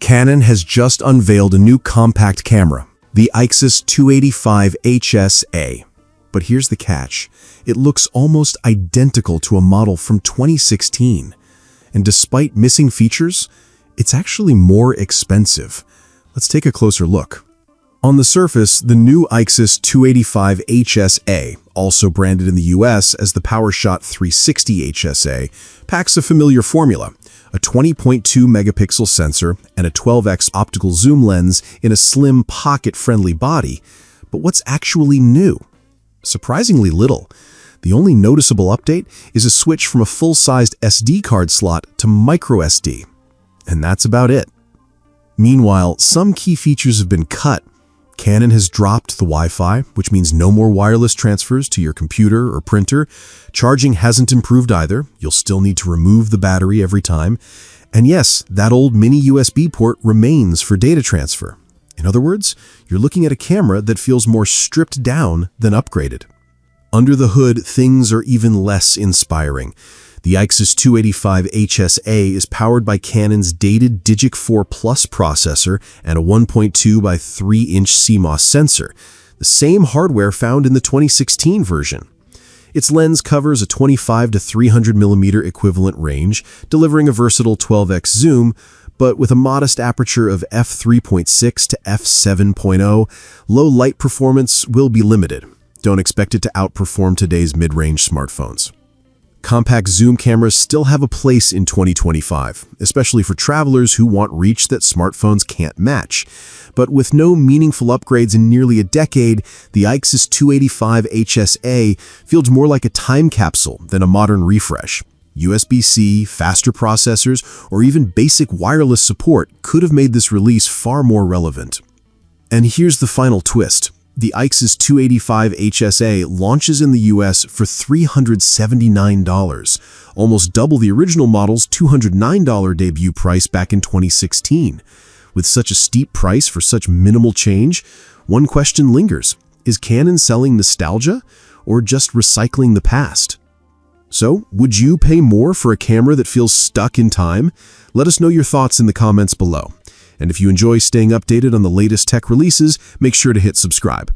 Canon has just unveiled a new compact camera, the Ixus 285 HSA. But here's the catch. It looks almost identical to a model from 2016. And despite missing features, it's actually more expensive. Let's take a closer look. On the surface, the new Ixus 285 HSA, also branded in the US as the PowerShot 360 HSA, packs a familiar formula: a 20.2 megapixel sensor and a 12x optical zoom lens in a slim, pocket-friendly body. But what's actually new? Surprisingly little. The only noticeable update is a switch from a full-sized SD card slot to microSD. And that's about it. Meanwhile, some key features have been cut. Canon has dropped the Wi-Fi, which means no more wireless transfers to your computer or printer. Charging hasn't improved either. You'll still need to remove the battery every time. And yes, that old mini USB port remains for data transfer. In other words, you're looking at a camera that feels more stripped down than upgraded. Under the hood, things are even less inspiring. The Ixus 285 HSA is powered by Canon's dated Digic 4 Plus processor and a 1.2 by 3-inch CMOS sensor, the same hardware found in the 2016 version. Its lens covers a 25 to 300 millimeter equivalent range, delivering a versatile 12x zoom, but with a modest aperture of f3.6 to f7.0, low light performance will be limited. Don't expect it to outperform today's mid-range smartphones. Compact zoom cameras still have a place in 2025, especially for travelers who want reach that smartphones can't match. But with no meaningful upgrades in nearly a decade, the Ixus 285 HSA feels more like a time capsule than a modern refresh. USB-C, faster processors, or even basic wireless support could have made this release far more relevant. And here's the final twist. The Ixus 285 HSA launches in the US for $379, almost double the original model's $209 debut price back in 2016. With such a steep price for such minimal change, one question lingers. Is Canon selling nostalgia or just recycling the past? So, would you pay more for a camera that feels stuck in time? Let us know your thoughts in the comments below. And if you enjoy staying updated on the latest tech releases, make sure to hit subscribe.